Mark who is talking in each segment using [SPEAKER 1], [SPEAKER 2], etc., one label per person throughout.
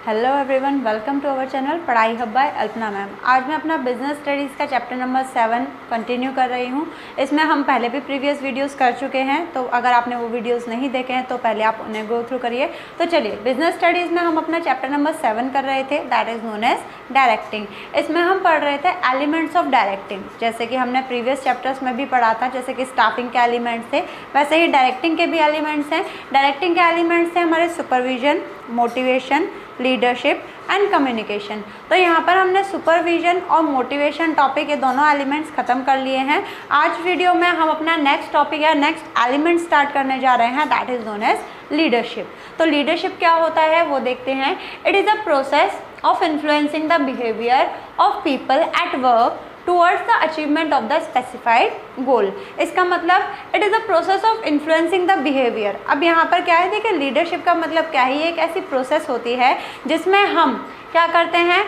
[SPEAKER 1] Hello everyone, welcome to our channel पढ़ाई hub by Alpana ma'am. आज मैं अपना बिजनेस स्टडीज़ का चैप्टर नंबर 7 कंटिन्यू कर रही हूँ। इसमें हम पहले भी प्रीवियस वीडियोस कर चुके हैं, तो अगर आपने वो वीडियोस नहीं देखे हैं तो पहले आप उन्हें गो थ्रू करिए। तो चलिए, बिजनेस स्टडीज़ में हम अपना चैप्टर नंबर 7 कर रहे थे, that is known as directing. इसमें हम पढ़ रहे थे एलिमेंट्स ऑफ डायरेक्टिंग, जैसे कि हमने प्रीवियस चैप्टर्स में भी पढ़ा था। जैसे कि स्टाफिंग के एलिमेंट्स थे, वैसे ही डायरेक्टिंग के भी एलिमेंट्स हैं। डायरेक्टिंग के एलिमेंट्स हैं हमारे supervision, motivation, leadership and communication. तो यहाँ पर हमने सुपरविजन और मोटिवेशन टॉपिक, ये दोनों एलिमेंट्स खत्म कर लिए हैं। आज वीडियो में हम अपना नेक्स्ट टॉपिक या नेक्स्ट एलिमेंट स्टार्ट करने जा रहे हैं, that is known as leadership. तो लीडरशिप क्या होता है वो देखते हैं। It is a process of influencing the behaviour of people at work towards the achievement of the specified goal. इसका मतलब it is a process of influencing the behaviour. अब यहाँ पर क्या है, देखिए लीडरशिप का मतलब क्या है, ये एक ऐसी प्रोसेस होती है जिसमें हम क्या करते हैं,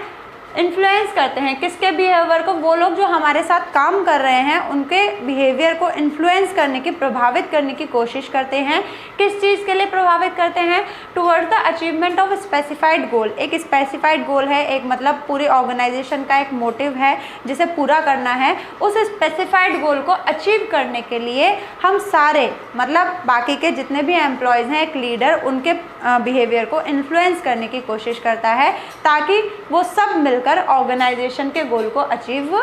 [SPEAKER 1] इन्फ्लुएंस करते हैं किसके बिहेवियर को, वो लोग जो हमारे साथ काम कर रहे हैं उनके बिहेवियर को इन्फ्लुएंस करने की, प्रभावित करने की कोशिश करते हैं। किस चीज़ के लिए प्रभावित करते हैं, towards the achievement of specified goal. एक स्पेसिफाइड गोल है, एक मतलब पूरी ऑर्गेनाइजेशन का एक मोटिव है जिसे पूरा करना है। उस स्पेसिफाइड गोल को अचीव करने के लिए हम सारे, मतलब बाकी के जितने भी एम्प्लॉयज़ हैं, एक लीडर उनके बिहेवियर को इन्फ्लुएंस करने की कोशिश करता है ताकि वो सब मिलकर ऑर्गेनाइजेशन के गोल को अचीव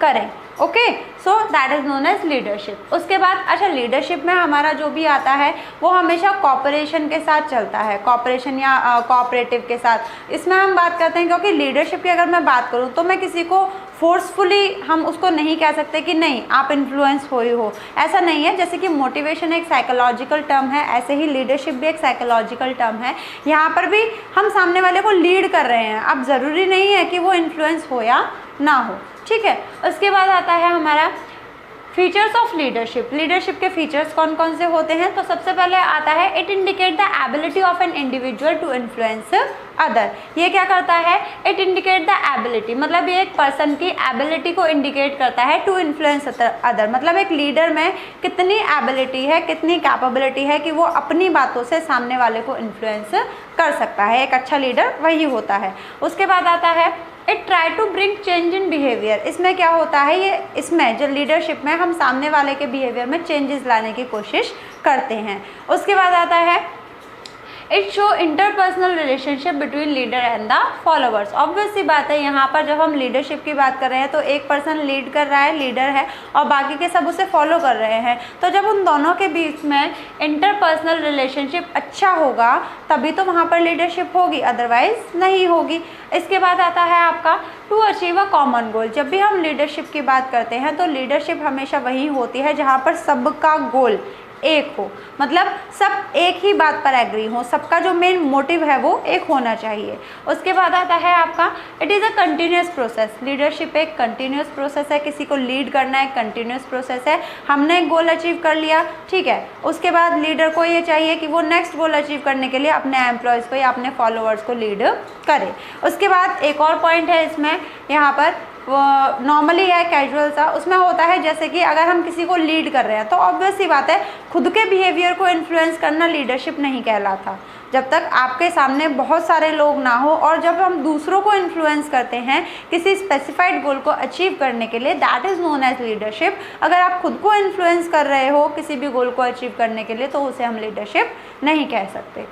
[SPEAKER 1] करें। Okay, so that is known as leadership. उसके बाद अच्छा, लीडरशिप में हमारा जो भी आता है वो हमेशा कॉपरेशन के साथ चलता है, कॉपरेशन या कोऑपरेटिव के साथ। इसमें हम बात करते हैं, क्योंकि लीडरशिप की अगर मैं बात करूँ तो मैं किसी को फोर्सफुली हम उसको नहीं कह सकते कि नहीं आप इन्फ्लुएंस हो ही हो, ऐसा नहीं है। जैसे कि मोटिवेशन एक साइकोलॉजिकल टर्म है, ऐसे ही लीडरशिप भी एक साइकोलॉजिकल टर्म है। यहाँ पर भी हम सामने वाले को लीड कर रहे हैं, अब ज़रूरी नहीं है कि वो इन्फ्लुएंस हो या ना हो, ठीक है। उसके बाद आता है हमारा फीचर्स ऑफ लीडरशिप। लीडरशिप के फीचर्स कौन कौन से होते हैं, तो सबसे पहले आता है it indicate the ability of an individual to influence other. ये क्या करता है, इट इंडिकेट द एबिलिटी, मतलब ये एक पर्सन की एबिलिटी को इंडिकेट करता है टू इन्फ्लुएंस अदर। मतलब एक लीडर में कितनी एबिलिटी है, कितनी कैपेबिलिटी है कि वो अपनी बातों से सामने वाले को इन्फ्लुएंस कर सकता है। एक अच्छा लीडर वही होता है। उसके बाद आता है it try to bring change in behaviour. इसमें क्या होता है, ये इसमें जो लीडरशिप में हम सामने वाले के बिहेवियर में चेंजेस लाने की कोशिश करते हैं। उसके बाद आता है it show interpersonal relationship between leader and the followers. Obvious सी बात है, यहाँ पर जब हम लीडरशिप की बात कर रहे हैं तो एक पर्सन लीड कर रहा है, लीडर है, और बाकी के सब उसे फॉलो कर रहे हैं। तो जब उन दोनों के बीच में इंटरपर्सनल रिलेशनशिप अच्छा होगा तभी तो वहाँ पर लीडरशिप होगी, अदरवाइज नहीं होगी। इसके बाद आता है आपका to achieve a common goal. जब भी हम लीडरशिप की बात करते हैं तो लीडरशिप हमेशा वही होती है जहाँ पर सबका गोल एक हो, मतलब सब एक ही बात पर एग्री हो, सबका जो मेन मोटिव है वो एक होना चाहिए। उसके बाद आता है आपका it is a continuous process. Leadership एक कंटिन्यूस प्रोसेस है, किसी को लीड करना एक कंटिन्यूस प्रोसेस है। हमने एक गोल अचीव कर लिया, ठीक है, उसके बाद लीडर को ये चाहिए कि वो नेक्स्ट गोल अचीव करने के लिए अपने एम्प्लॉयज़ को या अपने फॉलोअर्स को लीड करे। उसके बाद एक और पॉइंट है इसमें, यहाँ पर वो नॉर्मली है कैजुअल सा, उसमें होता है जैसे कि अगर हम किसी को लीड कर रहे हैं तो ऑब्वियस सी बात है खुद के बिहेवियर को इन्फ्लुएंस करना लीडरशिप नहीं कहलाता। जब तक आपके सामने बहुत सारे लोग ना हो, और जब हम दूसरों को इन्फ्लुएंस करते हैं किसी स्पेसिफाइड गोल को अचीव करने के लिए, that is known as leadership. अगर आप खुद को इन्फ्लुएंस कर रहे हो किसी भी गोल को अचीव करने के लिए तो उसे हम लीडरशिप नहीं कह सकते।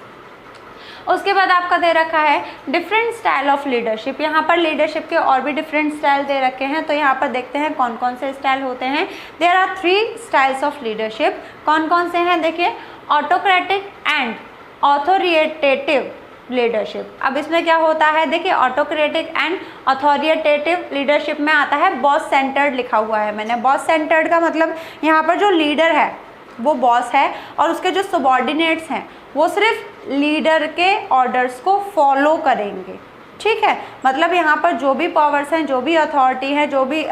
[SPEAKER 1] उसके बाद आपका दे रखा है डिफरेंट स्टाइल ऑफ लीडरशिप। यहाँ पर लीडरशिप के और भी डिफरेंट स्टाइल दे रखे हैं, तो यहाँ पर देखते हैं कौन कौन से स्टाइल होते हैं। There are 3 styles of leadership. कौन कौन से हैं, देखिए, ऑटोक्रेटिक एंड ऑथोरिटेटिव लीडरशिप। अब इसमें क्या होता है, देखिए, ऑटोक्रेटिक एंड अथॉरिटेटिव लीडरशिप में आता है बॉस सेंटर्ड लिखा हुआ है मैंने। बॉस सेंटर्ड का मतलब यहाँ पर जो लीडर है वो बॉस है और उसके जो सबॉर्डिनेट्स हैं वो सिर्फ लीडर के ऑर्डर्स को फॉलो करेंगे, ठीक है। मतलब यहाँ पर जो भी पावर्स हैं, जो भी अथॉरिटी है, जो भी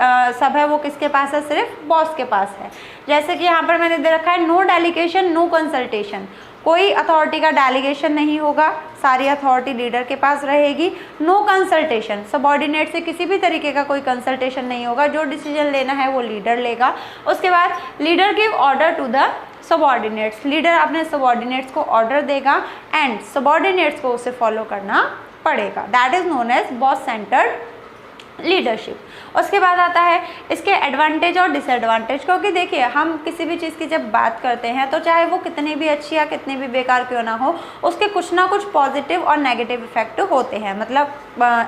[SPEAKER 1] सब है, वो किसके पास है, सिर्फ बॉस के पास है। जैसे कि यहाँ पर मैंने दे रखा है नो डेलीगेशन नो कंसल्टेशन। कोई अथॉरिटी का डेलीगेशन नहीं होगा, सारी अथॉरिटी लीडर के पास रहेगी। नो कंसल्टेशन, सबॉर्डिनेट से किसी भी तरीके का कोई कंसल्टेशन नहीं होगा, जो डिसीजन लेना है वो लीडर लेगा। उसके बाद leader give order to the subordinates, leader अपने सबॉर्डिनेट्स को ऑर्डर देगा एंड सबॉर्डिनेट्स को उसे फॉलो करना पड़ेगा। That is known as boss centred leadership. उसके बाद आता है इसके एडवांटेज और डिसएडवांटेज, क्योंकि देखिए हम किसी भी चीज़ की जब बात करते हैं तो चाहे वो कितनी भी अच्छी या कितनी भी बेकार क्यों ना हो, उसके कुछ ना कुछ पॉजिटिव और नेगेटिव इफेक्ट होते हैं, मतलब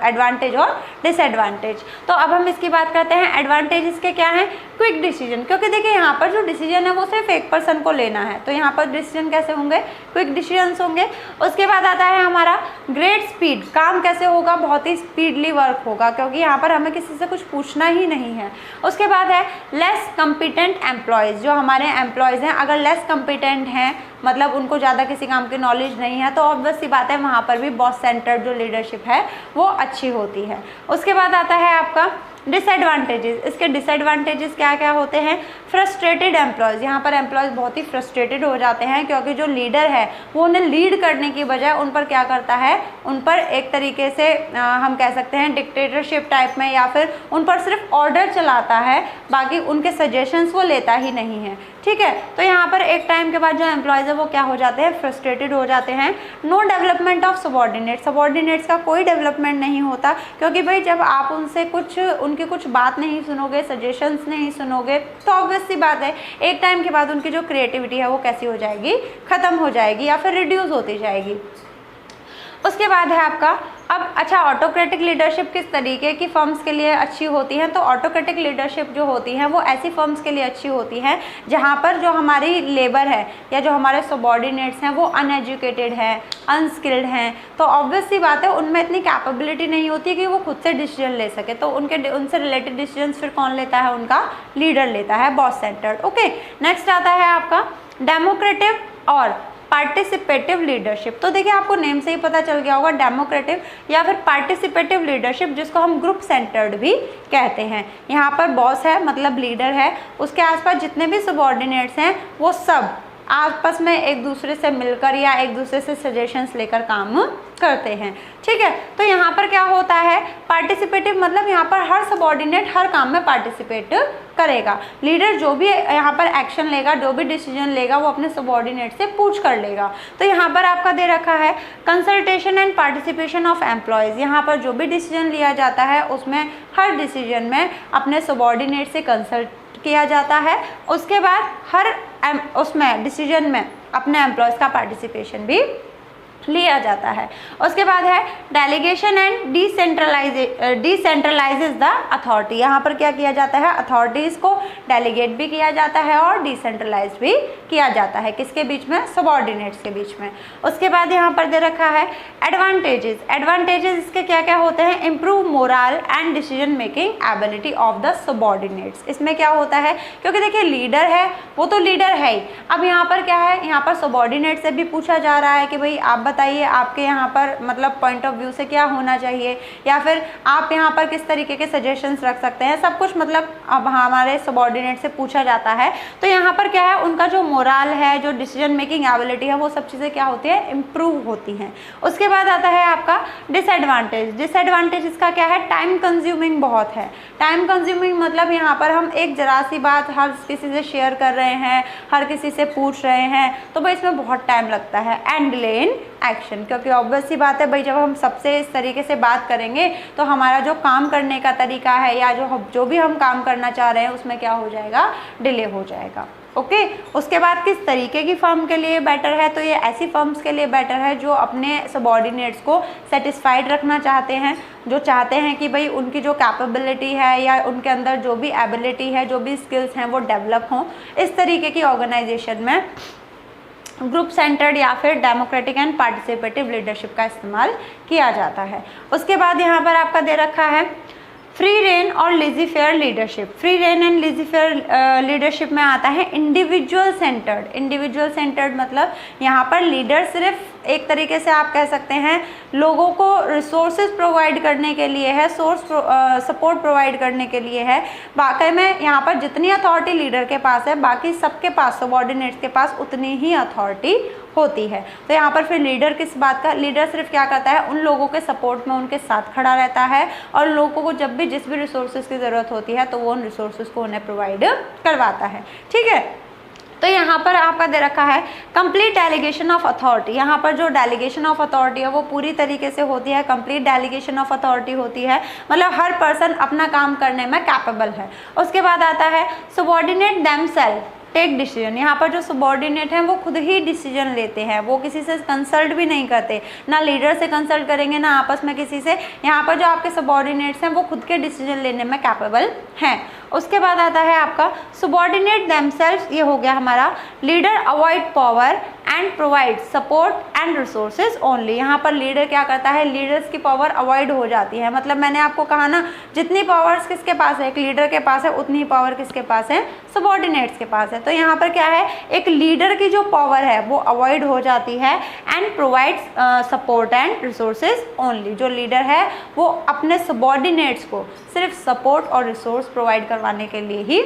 [SPEAKER 1] एडवांटेज और डिसएडवांटेज। तो अब हम इसकी बात करते हैं। एडवांटेज इसके क्या हैं? क्विक डिसीजन, क्योंकि देखिए यहाँ पर जो डिसीजन है वो सिर्फ एक पर्सन को लेना है, तो यहाँ पर डिसीजन कैसे होंगे? क्विक डिसीजंस होंगे। उसके बाद आता है हमारा ग्रेट स्पीड, काम कैसे होगा? बहुत ही स्पीडली वर्क होगा, क्योंकि यहाँ पर हमें किसी से कुछ पूछना ही नहीं है। उसके बाद है लेस कम्पिटेंट एम्प्लॉयज़, जो हमारे एम्प्लॉयज़ हैं अगर लेस कम्पिटेंट हैं, मतलब उनको ज़्यादा किसी काम की नॉलेज नहीं है, तो ऑब्वियस सी बात है वहाँ पर भी बॉस सेंटर्ड जो लीडरशिप है वो अच्छी होती है। उसके बाद आता है आपका डिसएडवांटेजेस। इसके डिसएडवांटेजेस क्या क्या होते हैं? फ्रस्ट्रेटेड एम्प्लॉयज़, यहाँ पर एम्प्लॉयज़ बहुत ही फ्रस्ट्रेटेड हो जाते हैं, क्योंकि जो लीडर है वो उन्हें लीड करने की बजाय उन पर क्या करता है, उन पर एक तरीके से हम कह सकते हैं डिक्टेटरशिप टाइप में, या फिर उन पर सिर्फ ऑर्डर चलाता है, बाकी उनके सजेशंस वो लेता ही नहीं है। ठीक है, तो यहाँ पर एक टाइम के बाद जो एम्प्लॉयज़ है वो क्या हो जाते हैं? फ्रस्ट्रेटेड हो जाते हैं। नो डेवलपमेंट ऑफ सबॉर्डिनेट्स का कोई डेवलपमेंट नहीं होता, क्योंकि भाई जब आप उनसे उनकी कुछ बात नहीं सुनोगे, सजेशंस नहीं सुनोगे, तो ऑब्वियस सी बात है एक टाइम के बाद उनकी जो क्रिएटिविटी है वो कैसी हो जाएगी? ख़त्म हो जाएगी या फिर रिड्यूस होती जाएगी। उसके बाद है आपका अब अच्छा ऑटोक्रेटिक लीडरशिप किस तरीके की फर्म्स के लिए अच्छी होती है? तो ऑटोक्रेटिक लीडरशिप जो होती है वो ऐसी फर्म्स के लिए अच्छी होती है जहाँ पर जो हमारी लेबर है या जो हमारे सबॉर्डिनेट्स हैं वो अनएजुकेटेड हैं, अनस्किल्ड हैं, तो ऑब्वियस सी बात है उनमें इतनी कैपेबिलिटी नहीं होती कि वो खुद से डिसीजन ले सके, तो उनसे रिलेटेड डिसीजन फिर कौन लेता है? उनका लीडर लेता है, बॉस सेंटर्ड। ओके, नेक्स्ट आता है आपका डेमोक्रेटिक और पार्टिसिपेटिव लीडरशिप। तो देखिए आपको नेम से ही पता चल गया होगा, डेमोक्रेटिव या फिर पार्टिसिपेटिव लीडरशिप, जिसको हम ग्रुप सेंटर्ड भी कहते हैं। यहाँ पर बॉस है मतलब लीडर है, उसके आसपास जितने भी सबॉर्डिनेट्स हैं वो सब आपस में एक दूसरे से मिलकर या एक दूसरे से सजेशंस लेकर काम करते हैं। ठीक है, तो यहाँ पर क्या होता है? पार्टिसिपेटिव मतलब यहाँ पर हर सबॉर्डिनेट हर काम में पार्टिसिपेट करेगा। लीडर जो भी यहाँ पर एक्शन लेगा, जो भी डिसीजन लेगा, वो अपने सबॉर्डिनेट से पूछ कर लेगा। तो यहाँ पर आपका दे रखा है consultation and participation of employees. यहाँ पर जो भी डिसीजन लिया जाता है उसमें हर डिसीजन में अपने सबॉर्डिनेट से कंसल्ट किया जाता है। उसके बाद हर उसमें डिसीजन में अपने एम्प्लॉयज़ का पार्टिसिपेशन भी लिया जाता है। उसके बाद है डेलीगेशन एंड डिसेंट्रलाइजेज द अथॉरिटी। यहाँ पर क्या किया जाता है? अथॉरिटीज़ को डेलीगेट भी किया जाता है और डिसेंट्रलाइज भी किया जाता है। किसके बीच में? सबॉर्डिनेट्स के बीच में। उसके बाद यहाँ पर दे रखा है एडवांटेजेस। एडवांटेजेस इसके क्या क्या होते हैं? Improve moral and decision making ability of the subordinates. इसमें क्या होता है? क्योंकि देखिए लीडर है वो तो लीडर है ही, अब यहाँ पर क्या है, यहाँ पर सबॉर्डिनेट से भी पूछा जा रहा है कि भाई आप बताइए आपके यहाँ पर मतलब पॉइंट ऑफ व्यू से क्या होना चाहिए, या फिर आप यहाँ पर किस तरीके के सजेशंस रख सकते हैं, सब कुछ मतलब अब हमारे सबॉर्डिनेट से पूछा जाता है। तो यहाँ पर क्या है, उनका जो मोरल है, जो डिसीजन मेकिंग एबिलिटी है, वो सब चीज़ें क्या होती है? इम्प्रूव होती हैं। उसके बाद आता है आपका डिसएडवांटेज। डिसएडवांटेज इसका क्या है? टाइम कंज्यूमिंग बहुत है। टाइम कंज्यूमिंग मतलब यहाँ पर हम एक जरा सी बात हर किसी से शेयर कर रहे हैं, हर किसी से पूछ रहे हैं, तो भाई इसमें बहुत टाइम लगता है। एंड डिले इन एक्शन, क्योंकि ऑब्वियस सी बात है भाई जब हम सबसे इस तरीके से बात करेंगे तो हमारा जो काम करने का तरीका है या जो भी हम काम करना चाह रहे हैं उसमें क्या हो जाएगा? डिले हो जाएगा। ओके, उसके बाद किस तरीके की फर्म के लिए बेटर है? तो ये ऐसी फर्म्स के लिए बेटर है जो अपने सबॉर्डिनेट्स को सेटिस्फाइड रखना चाहते हैं, जो चाहते हैं कि भाई उनकी जो कैपेबिलिटी है या उनके अंदर जो भी एबिलिटी है, जो भी स्किल्स हैं वो डेवलप हों। इस तरीके की ऑर्गेनाइजेशन में ग्रुप सेंटर्ड या फिर डेमोक्रेटिक एंड पार्टिसिपेटिव लीडरशिप का इस्तेमाल किया जाता है। उसके बाद यहाँ पर आपका दे रखा है फ्री रेन और lazy fair leadership. Free rein and lazy fair leadership में आता है इंडिविजुअल सेंटर्ड। इंडिविजुअल सेंटर्ड मतलब यहाँ पर लीडर सिर्फ एक तरीके से आप कह सकते हैं लोगों को रिसोर्सेज प्रोवाइड करने के लिए है, सपोर्ट प्रोवाइड करने के लिए है। वाकई में यहाँ पर जितनी अथॉरिटी लीडर के पास है, बाकी सबके पास, सबॉर्डिनेट्स के पास उतनी ही अथॉरिटी होती है। तो यहाँ पर फिर लीडर किस बात का? लीडर सिर्फ क्या करता है? उन लोगों के सपोर्ट में उनके साथ खड़ा रहता है और लोगों को जब भी जिस भी रिसोर्सेज की ज़रूरत होती है तो वो उन रिसोर्सेज को उन्हें प्रोवाइड करवाता है। ठीक है, तो यहाँ पर आपका दे रखा है कंप्लीट डेलीगेशन ऑफ अथॉरिटी। यहाँ पर जो डेलीगेशन ऑफ अथॉरिटी है वो पूरी तरीके से होती है, कंप्लीट डेलीगेशन ऑफ अथॉरिटी होती है, मतलब हर पर्सन अपना काम करने में कैपेबल है। उसके बाद आता है सबऑर्डिनेट देमसेल्फ टेक डिसीजन। यहाँ पर जो सबॉर्डिनेट हैं वो खुद ही डिसीजन लेते हैं, वो किसी से कंसल्ट भी नहीं करते, ना लीडर से कंसल्ट करेंगे ना आपस में किसी से। यहाँ पर जो आपके सबॉर्डिनेट्स हैं वो खुद के डिसीजन लेने में कैपेबल हैं। उसके बाद आता है आपका सबॉर्डिनेट देमसेल्फ, ये हो गया हमारा leader avoid power and provide support and resources only. यहाँ पर लीडर क्या करता है, लीडर्स की पावर अवॉइड हो जाती है, मतलब मैंने आपको कहा ना जितनी पावर्स किसके पास है, एक लीडर के पास है, उतनी ही पावर किसके पास है, सबॉर्डिनेट्स के पास है। तो यहाँ पर क्या है, एक लीडर की जो पावर है वो अवॉइड हो जाती है and provides support and resources only. जो लीडर है वो अपने सबॉर्डिनेट्स को सिर्फ सपोर्ट और रिसोर्स प्रोवाइड करवाने के लिए ही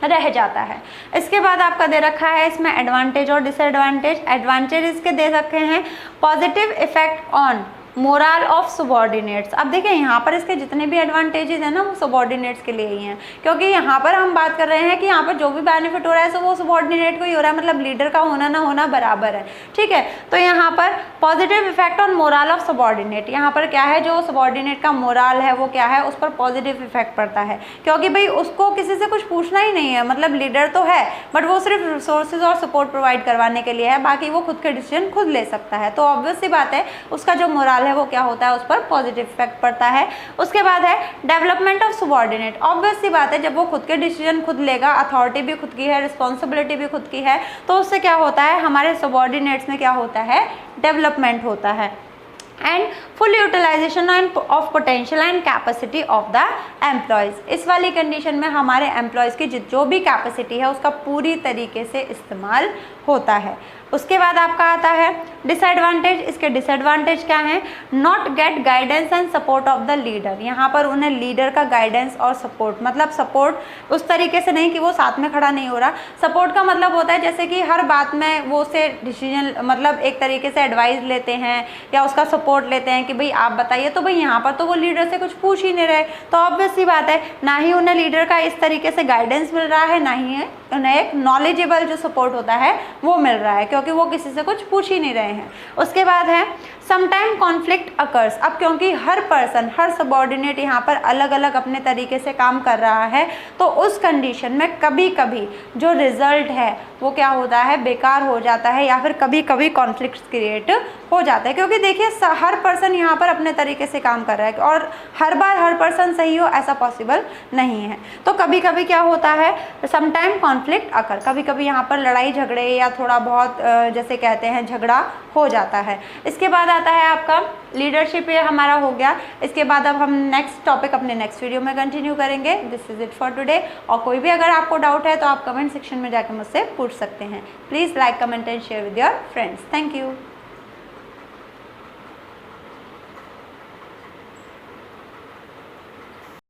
[SPEAKER 1] रह जाता है। इसके बाद आपका दे रखा है इसमें एडवांटेज और डिसएडवांटेज। एडवांटेज इसके दे रखे हैं positive effect on moral of subordinates. अब देखिए यहाँ पर इसके जितने भी एडवांटेजेस हैं ना वो सबॉर्डिनेट्स के लिए ही हैं, क्योंकि यहाँ पर हम बात कर रहे हैं कि यहाँ पर जो भी बेनिफिट हो रहा है सो वो सबॉर्डिनेट को ही हो रहा है, मतलब लीडर का होना ना होना बराबर है, ठीक है। तो यहाँ पर positive effect on moral of subordinate, यहाँ पर क्या है, जो सबॉर्डिनेट का मोरल है वो क्या है, उस पर पॉजिटिव इफेक्ट पड़ता है, क्योंकि भाई उसको किसी से कुछ पूछना ही नहीं है, मतलब लीडर तो है बट वो सिर्फ रिसोर्सेज और सपोर्ट प्रोवाइड करवाने के लिए है, बाकी वो खुद के डिसीजन खुद ले सकता है। तो ऑब्वियस सी बात है उसका जो मोरल है वो क्या होता है, उस पर पॉजिटिव इफेक्ट पड़ता है। उसके बाद है डेवलपमेंट ऑफ सबॉर्डिनेट। ऑब्वियस सी बात है जब वो खुद के डिसीजन खुद लेगा, अथॉरिटी भी खुद की है, रिस्पॉन्सिबिलिटी भी खुद की है, तो उससे क्या होता है, हमारे सबॉर्डिनेट्स में क्या होता है, डेवलपमेंट होता है। And full utilisation of potential and capacity of the employees. इस वाली कंडीशन में हमारे एम्प्लॉयज़ की जो भी कैपेसिटी है उसका पूरी तरीके से इस्तेमाल होता है। उसके बाद आपका आता है डिसएडवांटेज। इसके डिसएडवांटेज क्या हैं, not gate guidance and support of the leader. यहाँ पर उन्हें लीडर का गाइडेंस और सपोर्ट, मतलब सपोर्ट उस तरीके से नहीं कि वो साथ में खड़ा नहीं हो रहा, सपोर्ट का मतलब होता है जैसे कि हर बात में वो उसे डिसीजन, मतलब एक तरीके से एडवाइस लेते हैं या उसका सपोर्ट लेते हैं कि भाई आप बताइए, तो भाई यहाँ पर तो वो लीडर से कुछ पूछ ही नहीं रहे, तो ऑब्वियस सी बात है ना ही उन्हें लीडर का इस तरीके से गाइडेंस मिल रहा है, ना ही उन्हें एक नॉलेजेबल जो सपोर्ट होता है वो मिल रहा है, क्योंकि वो किसी से कुछ पूछ ही नहीं रहे हैं। उसके बाद है समटाइम कॉन्फ्लिक्ट अकर्स। अब क्योंकि हर पर्सन, हर सबॉर्डिनेट यहाँ पर अलग अलग अपने तरीके से काम कर रहा है, तो उस कंडीशन में कभी कभी जो रिजल्ट है वो क्या होता है, बेकार हो जाता है, या फिर कभी कभी कॉन्फ्लिक्ट क्रिएट हो जाता है, क्योंकि देखिए हर पर्सन यहाँ पर अपने तरीके से काम कर रहा है और हर बार हर पर्सन सही हो ऐसा पॉसिबल नहीं है। तो कभी कभी क्या होता है, समटाइम कॉन्फ्लिक्ट अकर, कभी कभी यहाँ पर लड़ाई झगड़े या थोड़ा बहुत जैसे कहते हैं झगड़ा हो जाता है। इसके बाद आता है आपका लीडरशिप, ये हमारा हो गया। इसके बाद अब हम नेक्स्ट टॉपिक अपने नेक्स्ट वीडियो में कंटिन्यू करेंगे। This is it for today. और कोई भी अगर आपको डाउट है तो आप कमेंट सेक्शन में जाकर मुझसे पूछ सकते हैं। Please like, comment and share with your friends. Thank you.